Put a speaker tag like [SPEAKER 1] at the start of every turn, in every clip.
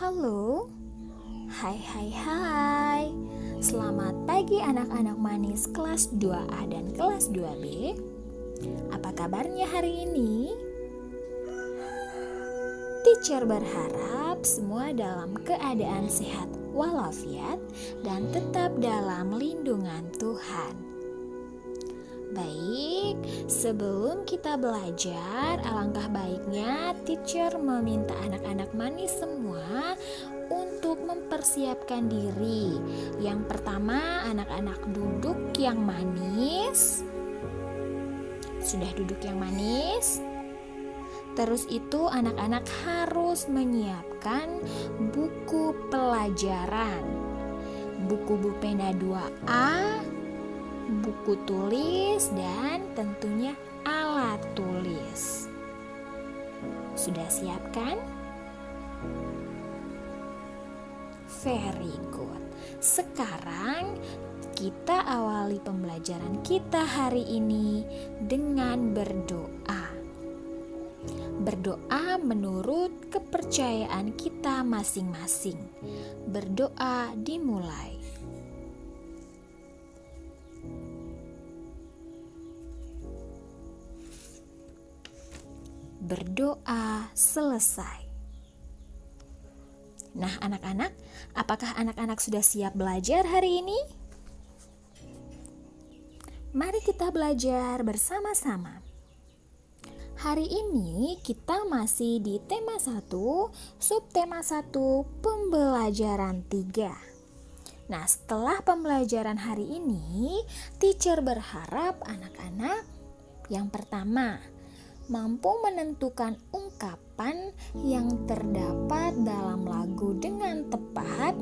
[SPEAKER 1] Halo, hai. Selamat pagi anak-anak manis kelas 2A dan kelas 2B. Apa kabarnya hari ini? Teacher berharap semua dalam keadaan sehat walafiat dan tetap dalam lindungan Tuhan. Baik, sebelum kita belajar, alangkah baiknya teacher meminta anak-anak manis semua untuk mempersiapkan diri. Yang pertama, anak-anak duduk yang manis. Sudah duduk yang manis? Terus itu anak-anak harus menyiapkan buku pelajaran. Buku pulpena 2A, buku tulis, dan tentunya alat tulis. Sudah siap kan? Very good. Sekarang kita awali pembelajaran kita hari ini dengan berdoa. Berdoa menurut kepercayaan kita masing-masing. Berdoa dimulai. Berdoa selesai. Nah, anak-anak, apakah anak-anak sudah siap belajar hari ini? Mari kita belajar bersama-sama. Hari ini kita masih di tema 1, subtema 1, pembelajaran 3. Nah, setelah pembelajaran hari ini, teacher berharap anak-anak yang pertama mampu menentukan ungkapan yang terdapat dalam lagu dengan tepat.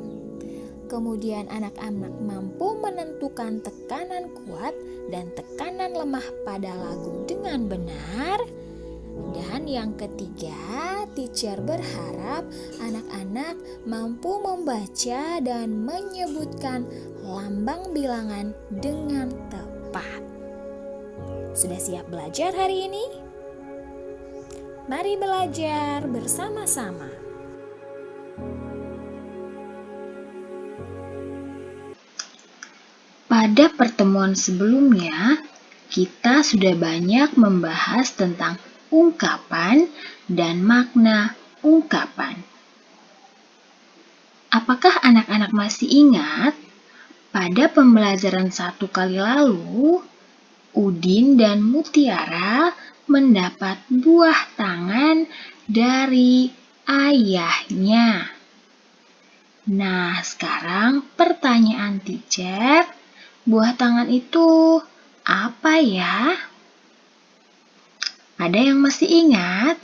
[SPEAKER 1] Kemudian anak-anak mampu menentukan tekanan kuat dan tekanan lemah pada lagu dengan benar. Dan yang ketiga, teacher berharap anak-anak mampu membaca dan menyebutkan lambang bilangan dengan tepat. Sudah siap belajar hari ini? Mari belajar bersama-sama.
[SPEAKER 2] Pada pertemuan sebelumnya, kita sudah banyak membahas tentang ungkapan dan makna ungkapan. Apakah anak-anak masih ingat pada pembelajaran 1 kali lalu, Udin dan Mutiara mendapat buah tangan dari ayahnya. Nah, sekarang pertanyaan teacher, buah tangan itu apa ya? Ada yang masih ingat?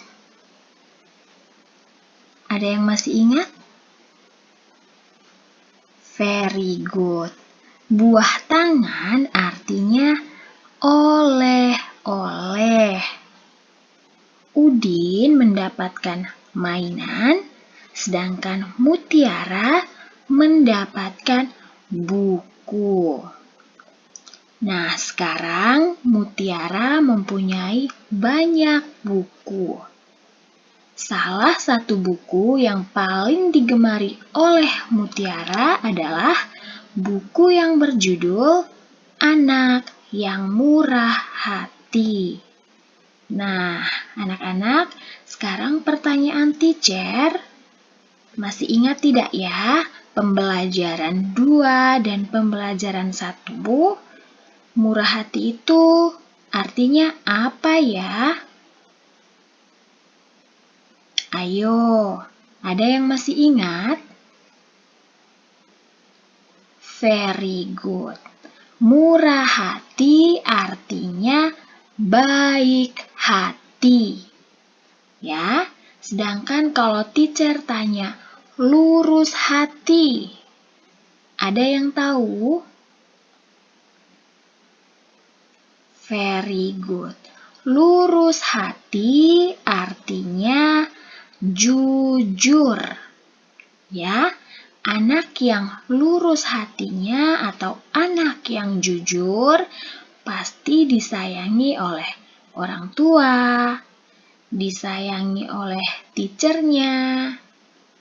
[SPEAKER 2] Ada yang masih ingat? Very good. Buah tangan artinya oleh-oleh. Udin mendapatkan mainan, sedangkan Mutiara mendapatkan buku. Nah, sekarang Mutiara mempunyai banyak buku. Salah satu buku yang paling digemari oleh Mutiara adalah buku yang berjudul Anak yang Murah Hati. Nah, anak-anak, sekarang pertanyaan teacher. Masih ingat tidak ya pembelajaran 2 dan pembelajaran 1? Murah hati itu artinya apa ya? Ayo, ada yang masih ingat? Very good. Murah hati artinya baik hati. Ya, sedangkan kalau teacher tanya lurus hati, ada yang tahu? Very good. Lurus hati artinya jujur. Ya, anak yang lurus hatinya atau anak yang jujur pasti disayangi oleh orang tua, disayangi oleh teachernya.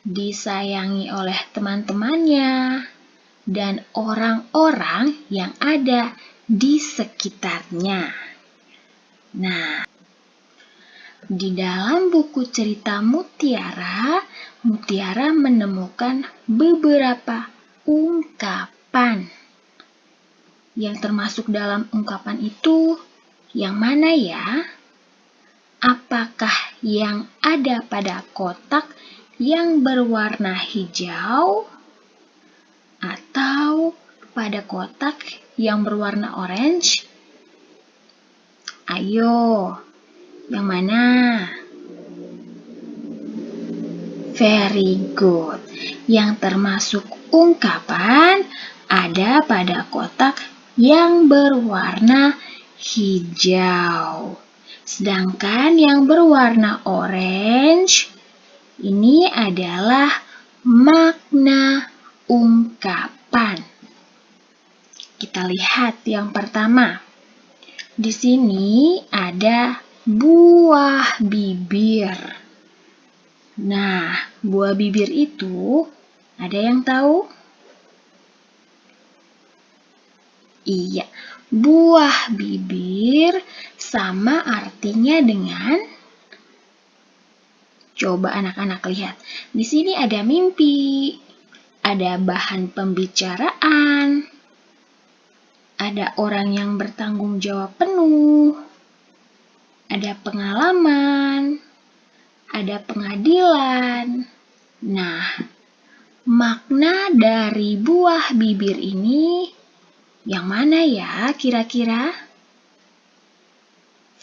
[SPEAKER 2] disayangi oleh teman-temannya, dan orang-orang yang ada di sekitarnya. Nah, di dalam buku cerita Mutiara, Mutiara menemukan beberapa ungkapan. Yang termasuk dalam ungkapan itu yang mana ya? Apakah yang ada pada kotak yang berwarna hijau atau pada kotak yang berwarna orange? Ayo, yang mana? Very good. Yang termasuk ungkapan ada pada kotak yang berwarna hijau. Sedangkan yang berwarna orange ini adalah makna ungkapan. Kita lihat yang pertama. Di sini ada buah bibir. Nah, buah bibir itu ada yang tahu? Iya, buah bibir sama artinya dengan, coba anak-anak lihat. Di sini ada mimpi, ada bahan pembicaraan, ada orang yang bertanggung jawab penuh, ada pengalaman, ada pengadilan. Nah, makna dari buah bibir ini yang mana ya kira-kira?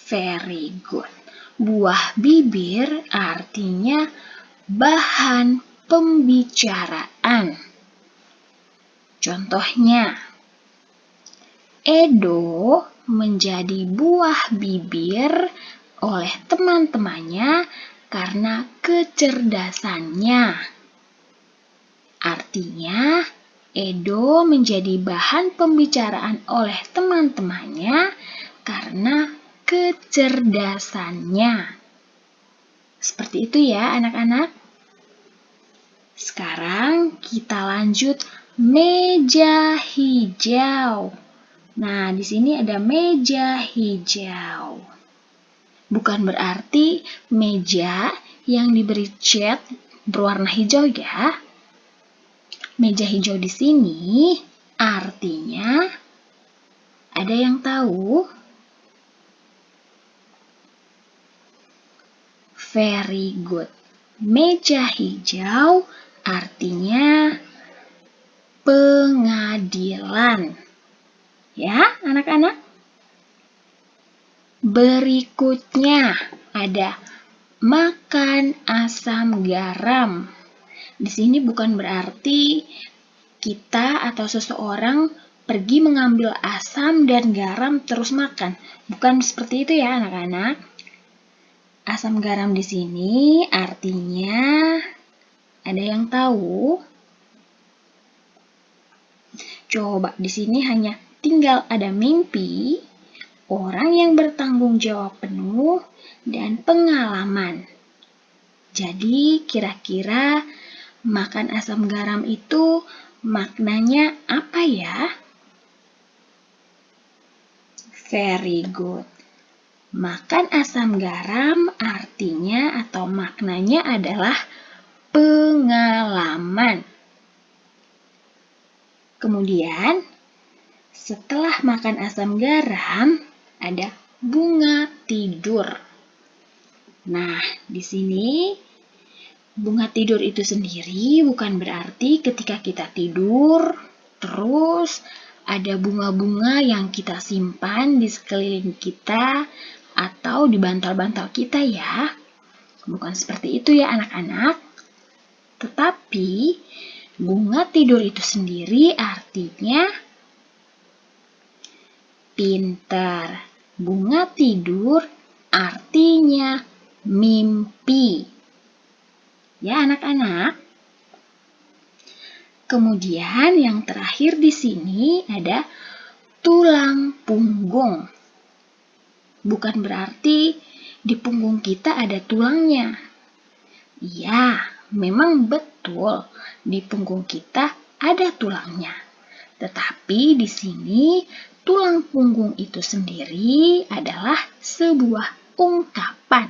[SPEAKER 2] Very good. Buah bibir artinya bahan pembicaraan. Contohnya, Edo menjadi buah bibir oleh teman-temannya karena kecerdasannya. Artinya, Edo menjadi bahan pembicaraan oleh teman-temannya karena kecerdasannya. Seperti itu ya anak-anak. Sekarang kita lanjut meja hijau. Nah, di sini ada meja hijau. Bukan berarti meja yang diberi cat berwarna hijau ya. Meja hijau di sini artinya ada yang tahu? Very good. Meja hijau artinya pengadilan. Ya, anak-anak. Berikutnya ada makan asam garam. Di sini bukan berarti kita atau seseorang pergi mengambil asam dan garam terus makan. Bukan seperti itu ya, anak-anak. Asam garam di sini artinya ada yang tahu? Coba di sini hanya tinggal ada mimpi, orang yang bertanggung jawab penuh, dan pengalaman. Jadi kira-kira makan asam garam itu maknanya apa ya? Very good. Makan asam garam artinya atau maknanya adalah pengalaman. Kemudian, setelah makan asam garam, ada bunga tidur. Nah, di sini bunga tidur itu sendiri bukan berarti ketika kita tidur, terus ada bunga-bunga yang kita simpan di sekeliling kita atau di bantal-bantal kita ya. Bukan seperti itu ya anak-anak. Tetapi bunga tidur itu sendiri artinya pintar. Bunga tidur artinya mimpi. Ya anak-anak. Kemudian yang terakhir di sini ada tulang punggung. Bukan berarti di punggung kita ada tulangnya. Iya, memang betul di punggung kita ada tulangnya. Tetapi di sini tulang punggung itu sendiri adalah sebuah ungkapan.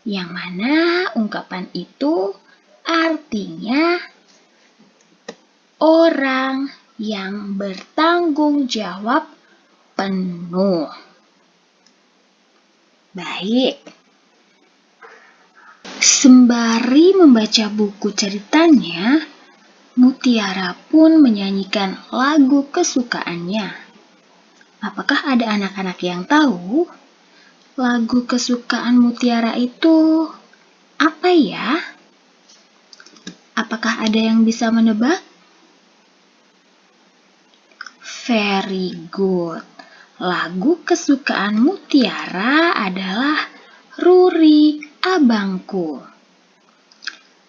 [SPEAKER 2] Yang mana ungkapan itu artinya orang yang bertanggung jawab penuh. Baik. Sembari membaca buku ceritanya, Mutiara pun menyanyikan lagu kesukaannya. Apakah ada anak-anak yang tahu lagu kesukaan Mutiara itu apa ya? Apakah ada yang bisa menebak? Very good. Lagu kesukaan Mutiara adalah Ruri Abangku.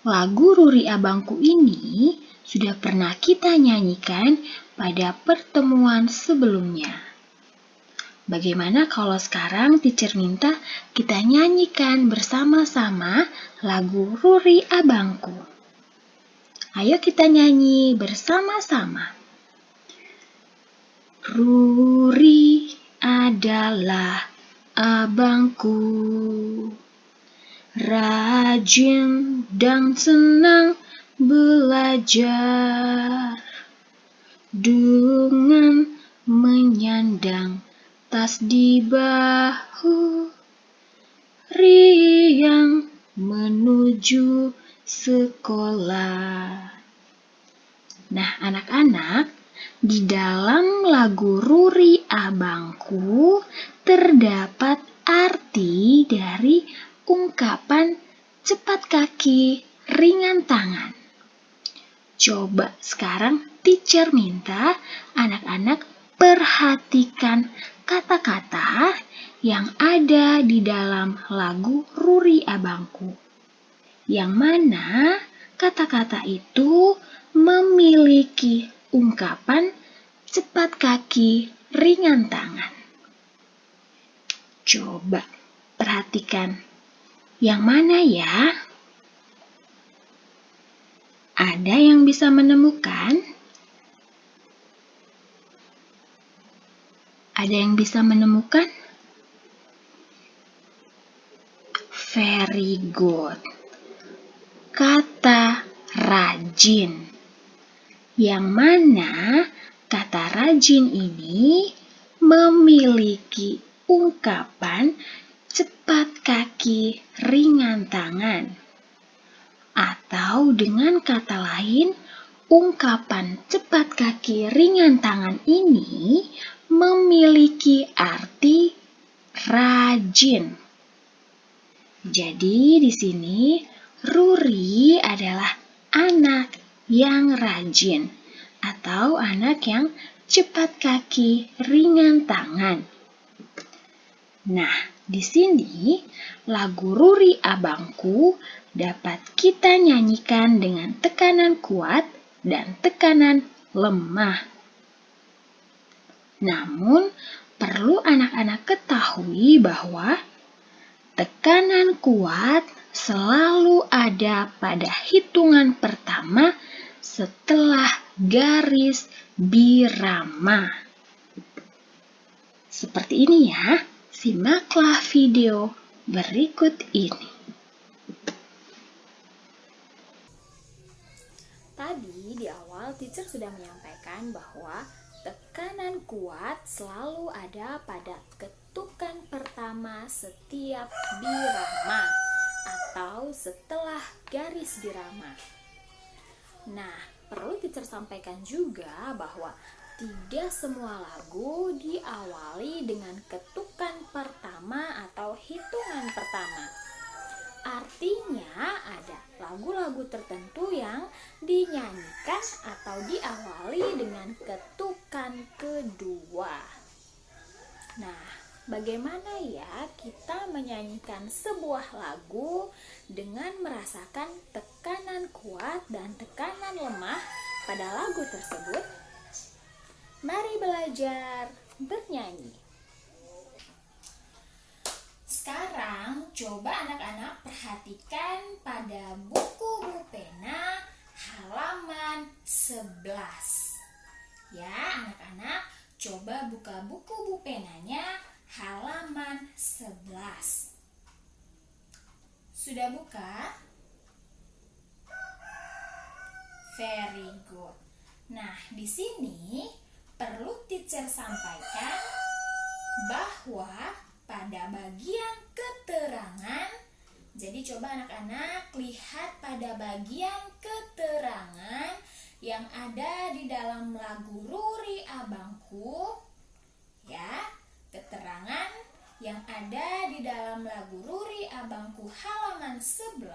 [SPEAKER 2] Lagu Ruri Abangku ini sudah pernah kita nyanyikan pada pertemuan sebelumnya. Bagaimana kalau sekarang teacher minta kita nyanyikan bersama-sama lagu Ruri Abangku? Ayo kita nyanyi bersama-sama. Ruri adalah abangku, rajin dan senang belajar, dengan menyandang tas di bahu, riang menuju sekolah. Nah, anak-anak, di dalam lagu Ruri Abangku terdapat arti dari ungkapan cepat kaki, ringan tangan. Coba sekarang teacher minta anak-anak perhatikan kata-kata yang ada di dalam lagu Ruri Abangku. Yang mana kata-kata itu memiliki ungkapan cepat kaki, ringan tangan. Coba perhatikan yang mana ya? Ada yang bisa menemukan? Ada yang bisa menemukan? Very good. Kata rajin. Yang mana kata rajin ini memiliki ungkapan cepat kaki, ringan tangan. Atau dengan kata lain, ungkapan cepat kaki, ringan tangan ini memiliki arti rajin. Jadi di sini Ruri adalah anak yang rajin atau anak yang cepat kaki, ringan tangan. Nah, di sini lagu Ruri Abangku dapat kita nyanyikan dengan tekanan kuat dan tekanan lemah. Namun, perlu anak-anak ketahui bahwa tekanan kuat selalu ada pada hitungan pertama setelah garis birama. Seperti ini ya, simaklah video berikut ini.
[SPEAKER 1] Tadi di awal teacher sudah menyampaikan bahwa tekanan kuat selalu ada pada ketukan pertama setiap birama atau setelah garis birama. Nah, perlu teacher sampaikan juga bahwa tidak semua lagu diawali dengan ketukan pertama atau hitungan pertama. Artinya ada lagu-lagu tertentu yang dinyanyikan atau diawali dengan ketukan kedua. Nah, bagaimana ya kita menyanyikan sebuah lagu dengan merasakan tekanan kuat dan tekanan lemah pada lagu tersebut? Mari belajar bernyanyi. Sekarang coba anak-anak perhatikan pada buku Coba buka buku penanya halaman 11. Sudah buka? Very good. Nah, di sini perlu teacher sampaikan bahwa pada bagian keterangan, jadi coba anak-anak lihat pada bagian keterangan yang ada di dalam lagu Ruri Abangku, ya, keterangan yang ada di dalam lagu Ruri Abangku halaman 11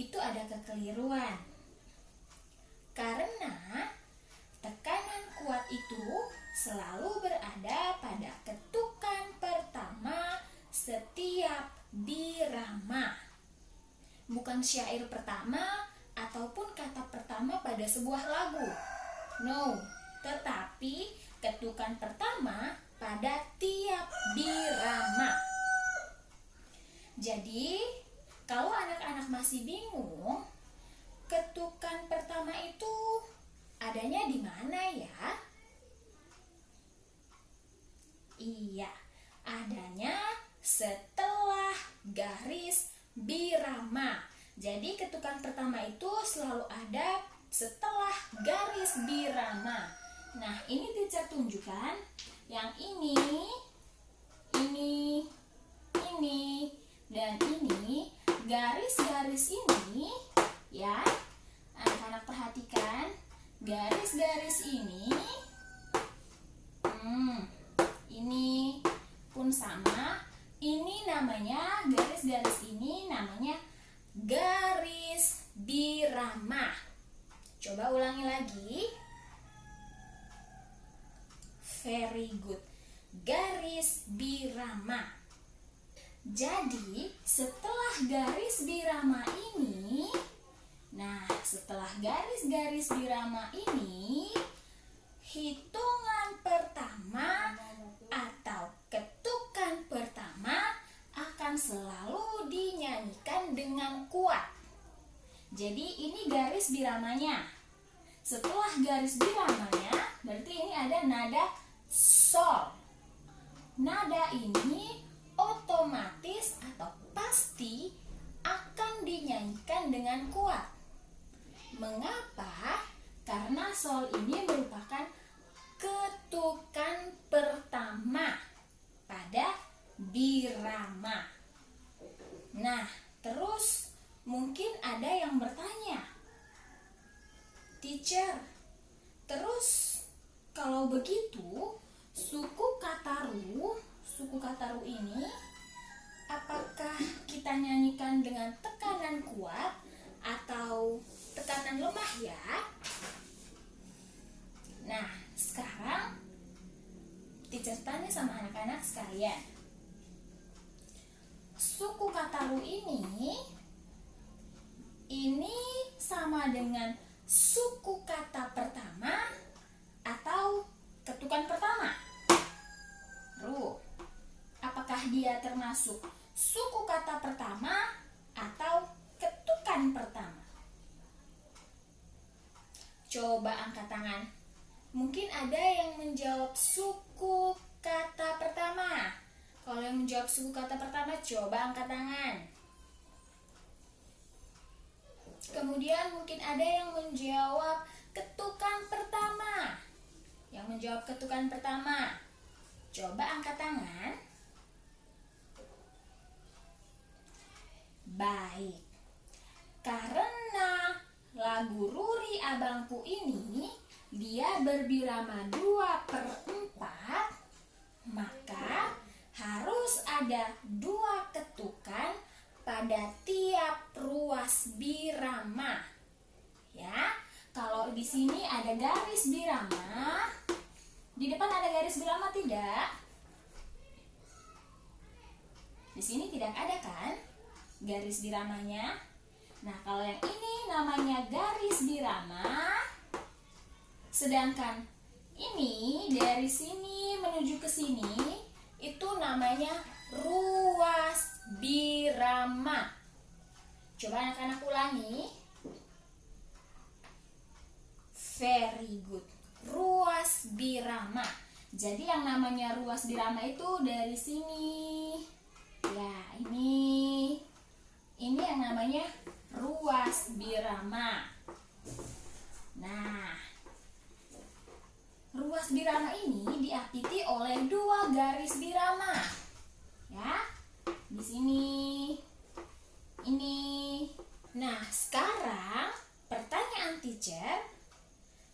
[SPEAKER 1] itu ada kekeliruan. Karena tekanan kuat itu selalu berada pada ketukan pertama setiap birama. Bukan syair pertama ataupun kata pertama pada sebuah lagu. No, tetapi ketukan pertama pada tiap birama. Jadi, kalau anak-anak masih bingung, ketukan pertama itu adanya di mana ya? Iya, adanya setelah garis birama. Jadi ketukan pertama itu selalu ada setelah garis birama. Nah, ini teacher tunjukkan yang ini, dan ini. Garis-garis ini, ya, anak-anak perhatikan. Garis-garis ini pun sama. Ini namanya, garis-garis ini namanya garis birama. Coba ulangi lagi. Very good. Garis birama. Jadi, setelah garis birama ini, setelah garis-garis birama ini, hitungan pertama atau ketukan pertama akan selalu dinyanyikan dengan kuat. Jadi ini garis biramanya. Setelah garis biramanya, berarti ini ada nada sol. Nada ini otomatis atau pasti akan dinyanyikan dengan kuat. Mengapa? Karena sol ini merupakan ketukan pertama pada birama. Nah, terus mungkin ada yang bertanya, teacher, terus kalau begitu suku kataru ini apakah kita nyanyikan dengan tekanan kuat atau tekanan lemah ya? Nah, sekarang teacher tanya sama anak-anak sekalian. Suku kataru ini sama dengan suku kata pertama atau ketukan pertama? Apakah dia termasuk suku kata pertama atau ketukan pertama? Coba angkat tangan. Mungkin ada yang menjawab suku kata pertama. Kalau yang menjawab suku kata pertama, coba angkat tangan. Kemudian mungkin ada yang menjawab ketukan pertama. Yang menjawab ketukan pertama, coba angkat tangan. Baik. Karena lagu Ruri Abangku ini dia berbirama 2/4, maka harus ada 2 ketukan pada tiap ruas birama. Ya, kalau di sini ada garis birama, di depan ada garis birama tidak? Di sini tidak ada kan garis biramanya? Nah, kalau yang ini namanya garis birama. Sedangkan ini dari sini menuju ke sini itu namanya ruas birama. Coba anak-anak ulangi. Very good. ruas birama. Jadi yang namanya ruas birama itu dari sini. Ya, ini yang namanya ruas birama. Nah, ruas birama ini diapiti oleh 2 garis birama. Ya, di sini. Ini. Nah, sekarang pertanyaan teacher,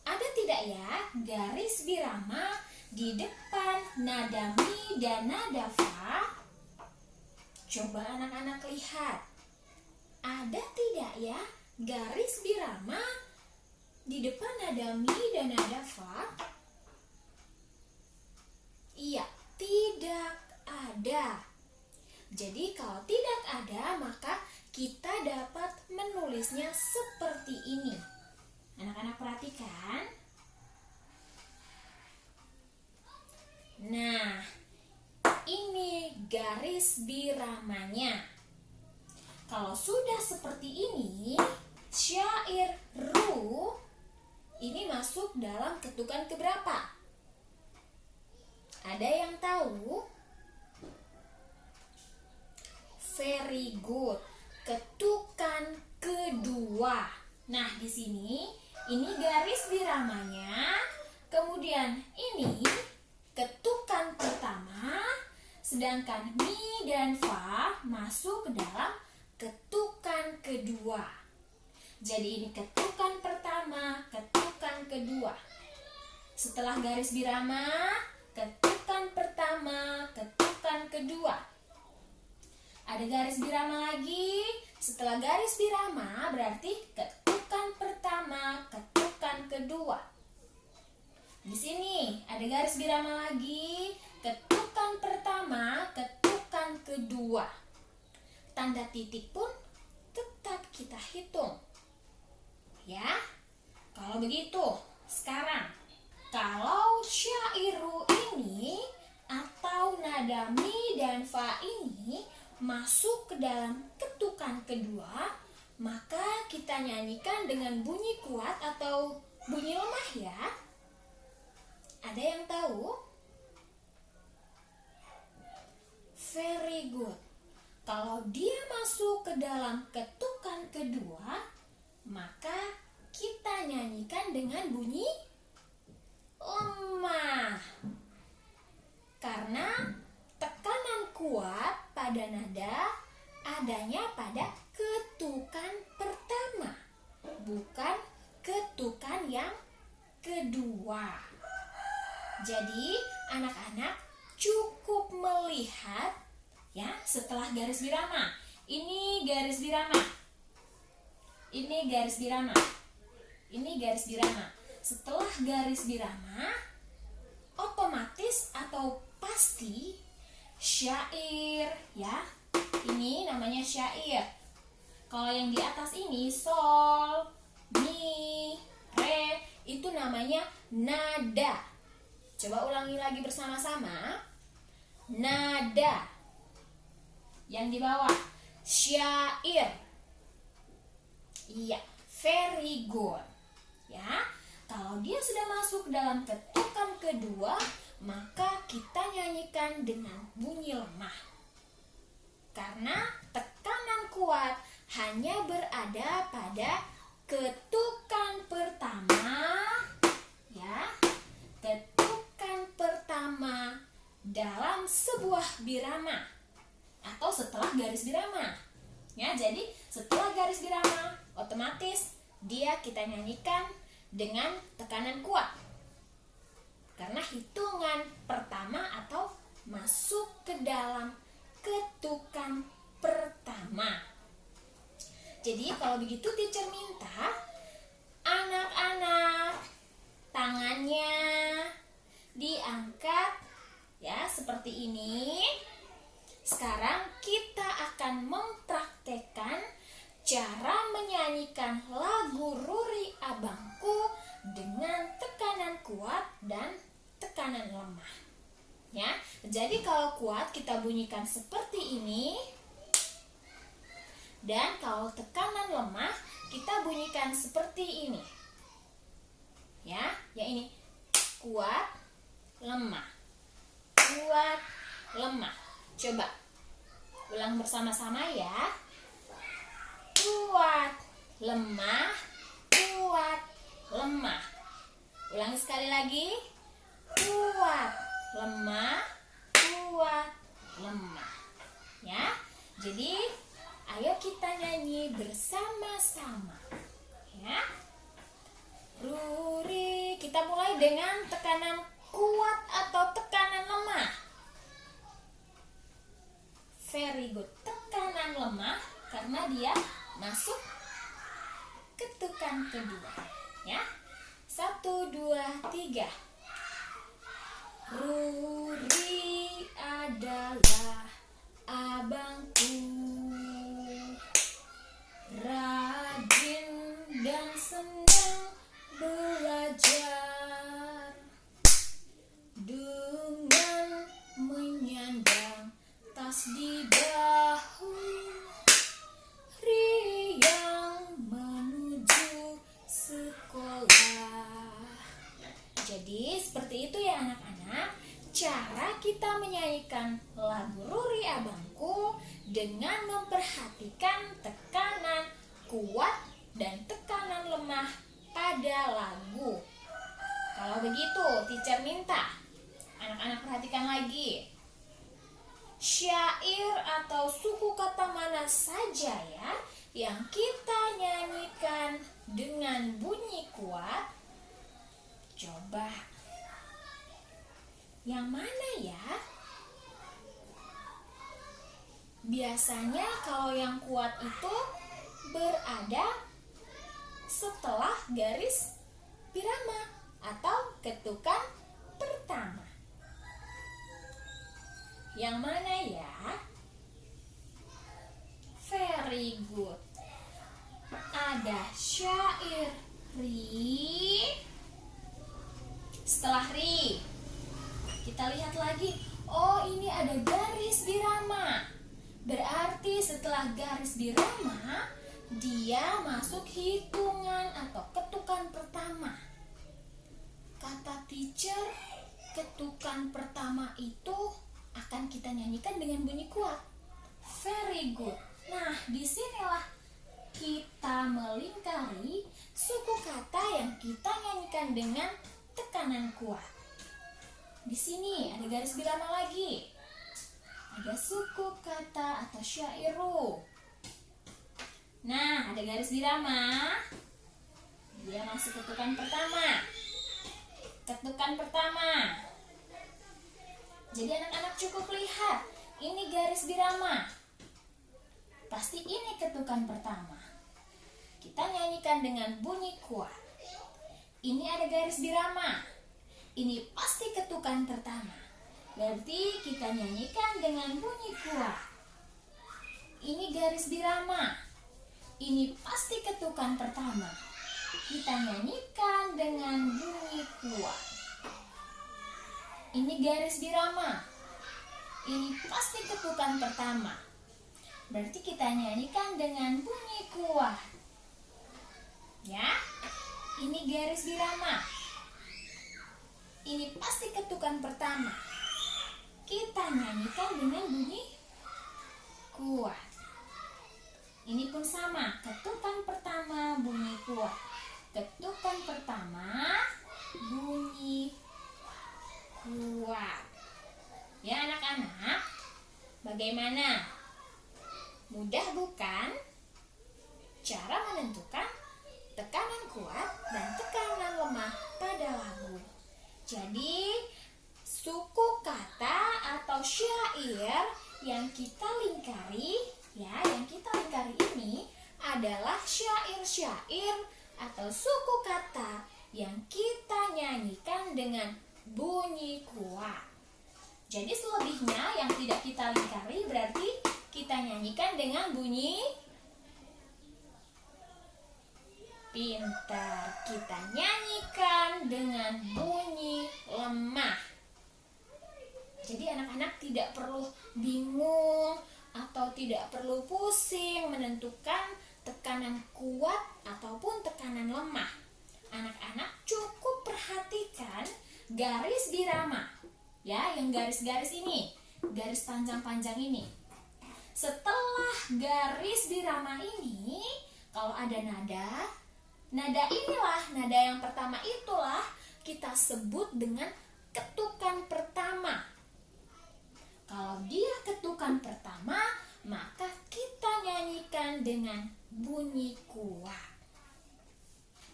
[SPEAKER 1] ada tidak ya garis birama di depan nada mi dan nada fa? Coba anak-anak lihat. Ada tidak ya garis birama di depan nada mi dan nada fa? Iya, tidak ada. Jadi kalau tidak ada, maka kita dapat menulisnya seperti ini. Anak-anak perhatikan. Nah, ini garis biramanya. Kalau sudah seperti ini, syair ru ini masuk dalam ketukan keberapa? Ada yang tahu? Very good. Ketukan kedua. Nah, di sini ini garis biramanya. Kemudian ini ketukan pertama, sedangkan mi dan fa masuk ke dalam ketukan kedua. Jadi ini ketukan pertama, ketukan kedua. Setelah garis birama, ketukan pertama, ketukan kedua. Ada garis birama lagi. Setelah garis birama berarti ketukan pertama, ketukan kedua. Di sini ada garis birama lagi, ketukan pertama, ketukan kedua. Tanda titik pun tetap kita hitung. Ya. Kalau begitu, sekarang kalau syairu ini atau nada mi dan fa ini masuk ke dalam ketukan kedua, maka kita nyanyikan dengan bunyi kuat atau bunyi lemah ya. Ada yang tahu? Very good. Kalau dia masuk ke dalam ketukan kedua, maka kita nyanyikan dengan bunyi lemah. Karena tekanan kuat pada nada adanya pada ketukan pertama, bukan ketukan yang kedua. Jadi anak-anak cukup melihat ya setelah garis birama. Ini garis birama. Ini garis birama. Ini garis birama. Setelah garis birama, otomatis atau pasti syair ya. Ini namanya syair. Kalau yang di atas ini sol, mi, re itu namanya nada. Coba ulangi lagi bersama-sama. Nada. Yang di bawah syair. Iya, very good. Ya. Kalau dia sudah masuk dalam ketukan kedua, maka kita nyanyikan dengan bunyi lemah. Karena tekanan kuat hanya berada pada ketukan pertama, ya. Ketukan pertama dalam sebuah birama atau setelah garis birama. Ya, jadi setelah garis birama, otomatis dia kita nyanyikan dengan tekanan kuat. Karena hitungan pertama atau masuk ke dalam ketukan pertama. Jadi kalau begitu teacher minta anak-anak tangannya diangkat ya seperti ini. Sekarang kita akan mempraktekkan cara menyanyikan lagu Ruri Abangku dengan tekanan kuat dan tekanan lemah. Ya, jadi kalau kuat kita bunyikan seperti ini. Dan kalau tekanan lemah kita bunyikan seperti ini. Ya, yang ini kuat, lemah. Kuat, lemah. Coba ulang bersama-sama ya. Kuat, lemah, kuat, lemah. Ulangi sekali lagi. Kuat, lemah, kuat, lemah. Ya. Jadi, ayo kita nyanyi bersama-sama. Ya. Ruri, kita mulai dengan tekanan kuat atau tekanan lemah. Very good. Tekanan lemah karena dia masuk ketukan kedua. Ya. 1, 2, 3. Ruri adalah abangku, rajin dan senang belajar, dengan menyandang tas di bahu, riang menuju sekolah. Jadi seperti itu ya anak-anak, cara kita menyanyikan lagu Ruri Abangku dengan memperhatikan tekanan kuat dan tekanan lemah pada lagu. Kalau begitu, teacher minta anak-anak perhatikan lagi. Syair atau suku kata mana saja ya yang kita nyanyikan dengan bunyi kuat? Coba. Yang mana ya? Biasanya kalau yang kuat itu berada setelah garis birama atau ketukan pertama. Yang mana ya? Very good. Ada syair ri. Setelah ri, kita lihat lagi. Oh, ini ada garis birama. Berarti setelah garis birama, dia masuk hitungan atau ketukan pertama. Kata teacher, ketukan pertama itu akan kita nyanyikan dengan bunyi kuat. Very good. Nah, disinilah kita melingkari suku kata yang kita nyanyikan dengan tekanan kuat. Di sini ada garis birama lagi. Ada suku kata atau syairu. Nah, ada garis birama. Dia masuk ketukan pertama. Ketukan pertama. Jadi anak-anak cukup lihat. Ini garis birama. Pasti ini ketukan pertama. Kita nyanyikan dengan bunyi kuat. Ini ada garis birama. Ini pasti ketukan pertama. Berarti kita nyanyikan dengan bunyi kuat. Ini garis birama. Ini pasti ketukan pertama. Kita nyanyikan dengan bunyi kuat. Ini garis birama. Ini pasti ketukan pertama. Berarti kita nyanyikan dengan bunyi kuat. Ya. Ini garis birama. Ini pasti ketukan pertama. Kita nyanyikan dengan bunyi kuat. Ini pun sama, ketukan pertama bunyi kuat. Ketukan pertama bunyi kuat. Ya anak-anak, bagaimana? Mudah bukan? Cara menentukan tekanan kuat dan tekanan lemah pada lagu. Jadi, suku kata atau syair yang kita lingkari, ini adalah syair-syair atau suku kata yang kita nyanyikan dengan bunyi kuat. Jadi selebihnya yang tidak kita lingkari berarti kita nyanyikan dengan bunyi pintar. Kita nyanyikan dengan bunyi lemah. Jadi anak-anak tidak perlu bingung atau tidak perlu pusing menentukan tekanan kuat ataupun tekanan lemah. Anak-anak cukup perhatikan garis birama. Ya, yang garis-garis ini, garis panjang-panjang ini. Setelah garis birama ini, kalau ada nada, nada inilah, nada yang pertama itulah kita sebut dengan ketukan pertama. Kalau dia ketukan pertama, maka kita nyanyikan dengan bunyi kuat.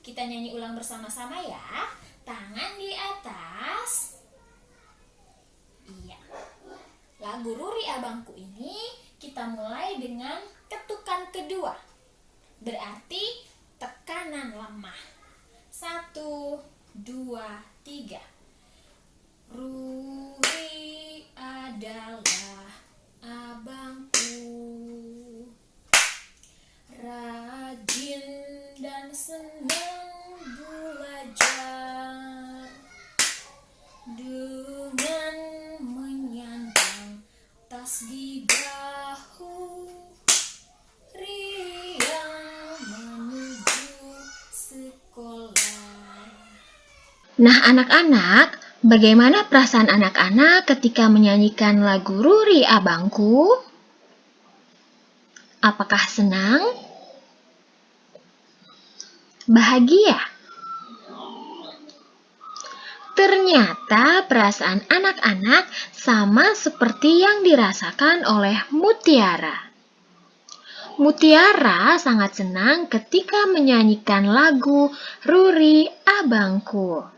[SPEAKER 1] Kita nyanyi ulang bersama-sama ya. Tangan di atas. Iya. Lagu Ruri Abangku ini kita mulai dengan ketukan kedua. Berarti tekanan lemah. 1, 2, 3. Ruri adalah abangku, rajin dan senang belajar, dengan menyandang tas di bahu, riang menuju sekolah.
[SPEAKER 2] Nah, anak-anak, bagaimana perasaan anak-anak ketika menyanyikan lagu Ruri Abangku? Apakah senang? Bahagia? Ternyata perasaan anak-anak sama seperti yang dirasakan oleh Mutiara. Mutiara sangat senang ketika menyanyikan lagu Ruri Abangku.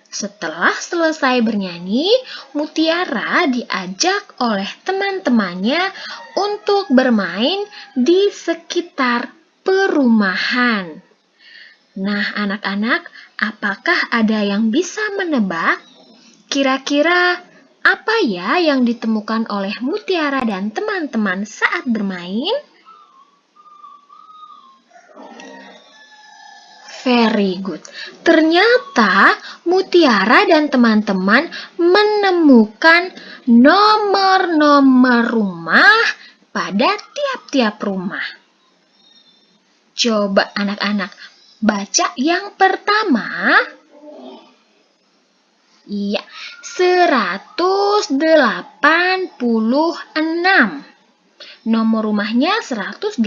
[SPEAKER 2] Setelah selesai bernyanyi, Mutiara diajak oleh teman-temannya untuk bermain di sekitar perumahan. Nah, anak-anak, apakah ada yang bisa menebak? Kira-kira apa ya yang ditemukan oleh Mutiara dan teman-teman saat bermain? Very good. Ternyata Mutiara dan teman-teman menemukan nomor-nomor rumah pada tiap-tiap rumah. Coba anak-anak baca yang pertama. Iya, 186. Nomor rumahnya 186.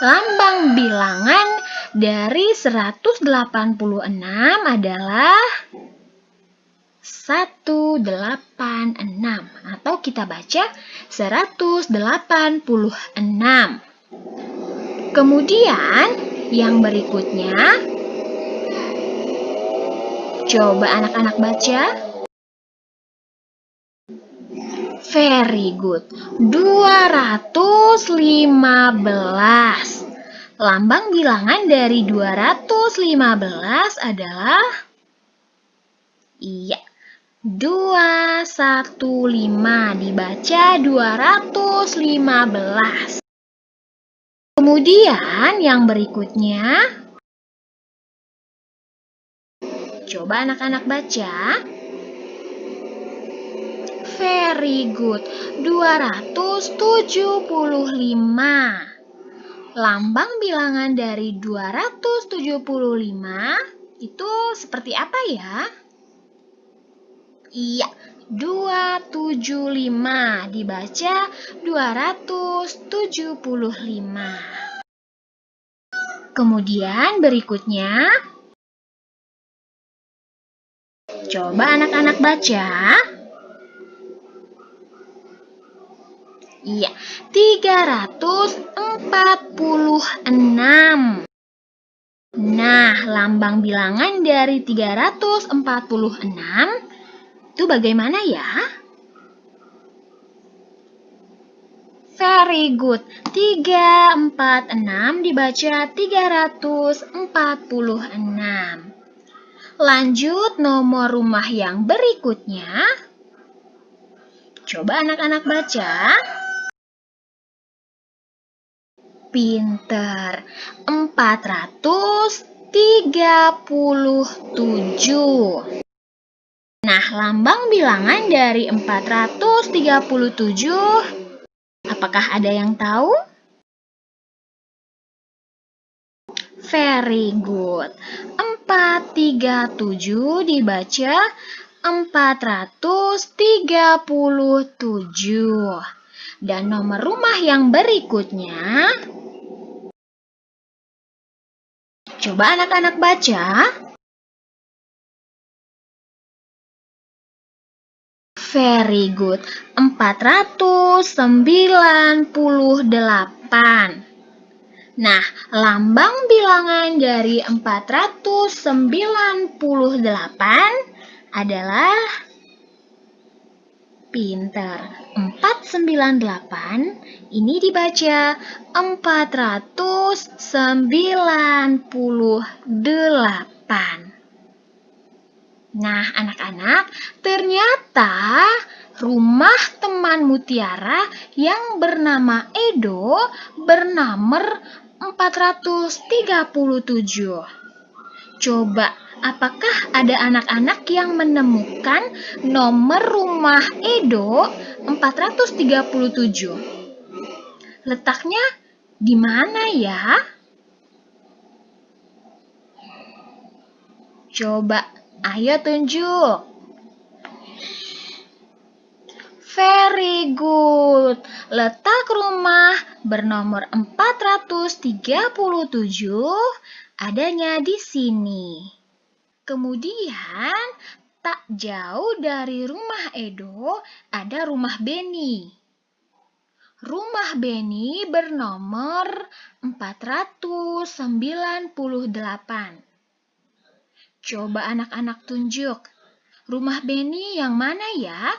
[SPEAKER 2] Lambang bilangan dari 186 adalah 186 atau kita baca 186. Kemudian yang berikutnya, coba anak-anak baca. Very good. 215. Lambang bilangan dari 215 adalah 215. Dibaca 215. Kemudian yang berikutnya, coba anak-anak baca. Very good. 275. Lambang bilangan dari 275 itu seperti apa ya? Iya, 275. Dibaca 275. Kemudian berikutnya, coba anak-anak baca. Iya, 346. Nah, lambang bilangan dari 346 itu bagaimana ya? Very good. 346 dibaca 346. Lanjut nomor rumah yang berikutnya. Coba anak-anak baca. Pinter. 437. Nah, lambang bilangan dari 437, apakah ada yang tahu? Very good. 437 dibaca 437. Dan nomor rumah yang berikutnya, coba anak-anak baca. Very good. 498. Nah, lambang bilangan dari 498 adalah pinter. 498 ini dibaca 498. Nah, anak-anak, ternyata rumah teman Mutiara yang bernama Edo bernomor 437. Coba, apakah ada anak-anak yang menemukan nomor rumah Edo 437? Letaknya di mana ya? Coba, ayo tunjuk. Very good. Letak rumah bernomor 437 adanya di sini. Kemudian, tak jauh dari rumah Edo ada rumah Beni. Rumah Beni bernomor 498. Coba anak-anak tunjuk. Rumah Beni yang mana ya?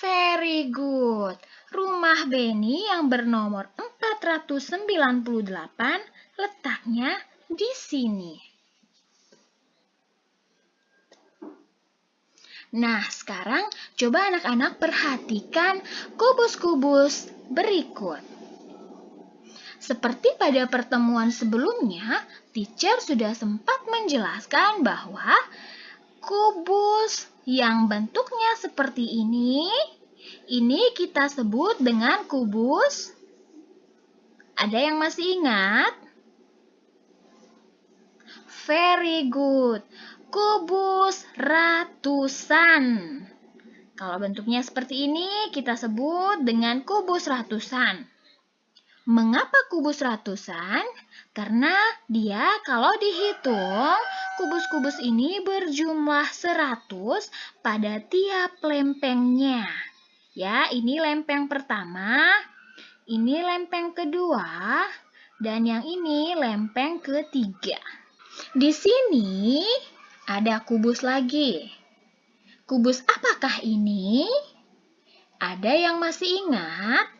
[SPEAKER 2] Very good. Rumah Beni yang bernomor 498 letaknya di sini. Nah, sekarang coba anak-anak perhatikan kubus-kubus berikut. Seperti pada pertemuan sebelumnya, teacher sudah sempat menjelaskan bahwa kubus yang bentuknya seperti ini kita sebut dengan kubus. Ada yang masih ingat? Very good. Kubus ratusan. Kalau bentuknya seperti ini kita sebut dengan kubus ratusan. Mengapa kubus ratusan? Karena dia kalau dihitung, kubus-kubus ini berjumlah 100 pada tiap lempengnya. Ya, ini lempeng pertama, ini lempeng kedua, dan yang ini lempeng ketiga. Di sini ada kubus lagi. Kubus apakah ini? Ada yang masih ingat?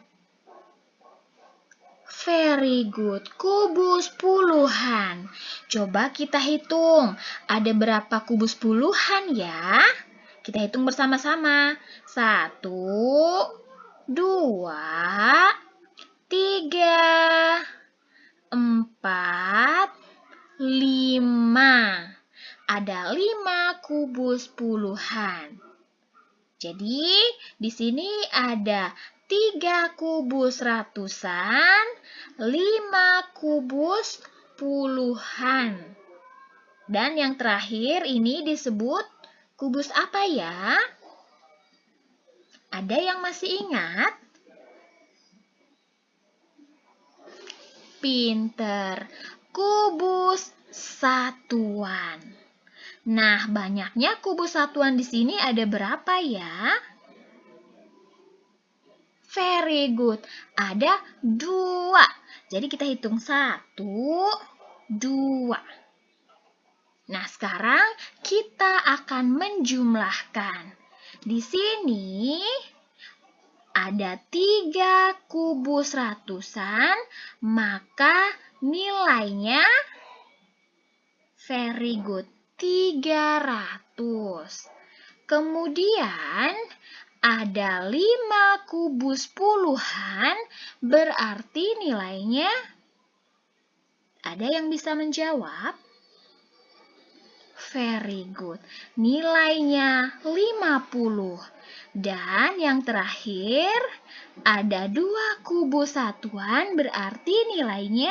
[SPEAKER 2] Very good. Kubus puluhan. Coba kita hitung. Ada berapa kubus puluhan ya? Kita hitung bersama-sama. 1, 2, 3, 4, 5. Ada 5 kubus puluhan. Jadi, di sini ada 3 kubus ratusan, 5 kubus puluhan. Dan yang terakhir ini disebut kubus apa ya? Ada yang masih ingat? Pinter. Kubus satuan. Nah, banyaknya kubus satuan di sini ada berapa ya? Very good. Ada 2. Jadi kita hitung 1, 2. Nah, sekarang kita akan menjumlahkan. Di sini ada 3 kubus ratusan, maka nilainya very good, 300. Kemudian ada 5 kubus puluhan, berarti nilainya, ada yang bisa menjawab? Very good. Nilainya 50. Dan yang terakhir, ada 2 kubus satuan, berarti nilainya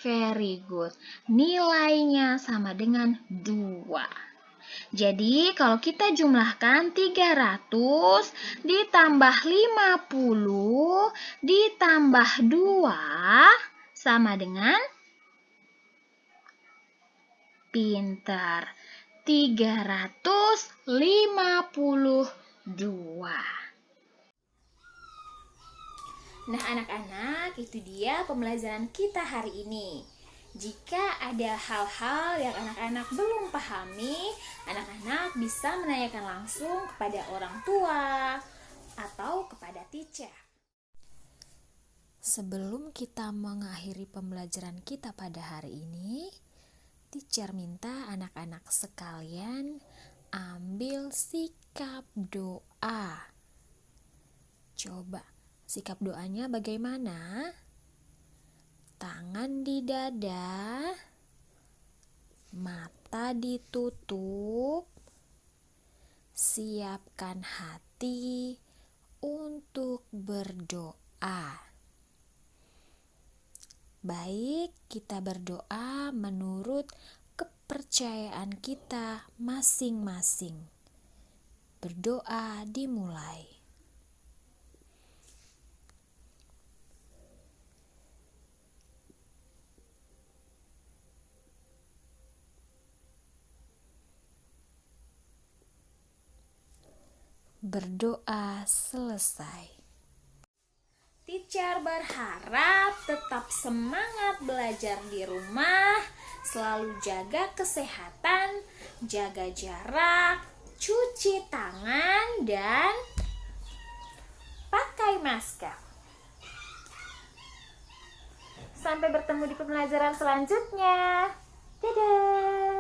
[SPEAKER 2] Very good. Nilainya sama dengan 2. Jadi kalau kita jumlahkan 300 ditambah 50 ditambah 2 sama dengan pintar 352.
[SPEAKER 1] Nah, anak-anak, itu dia pembelajaran kita hari ini. Jika ada hal-hal yang anak-anak belum pahami, anak-anak bisa menanyakan langsung kepada orang tua atau kepada teacher. Sebelum kita mengakhiri pembelajaran kita pada hari ini, teacher minta anak-anak sekalian ambil sikap doa. Coba, sikap doanya bagaimana? Tangan di dada, mata ditutup, siapkan hati untuk berdoa. Baik, kita berdoa menurut kepercayaan kita masing-masing. Berdoa dimulai. Berdoa selesai. Teacher berharap tetap semangat belajar di rumah, selalu jaga kesehatan, jaga jarak, cuci tangan, dan pakai masker. Sampai bertemu di pembelajaran selanjutnya. Dadah!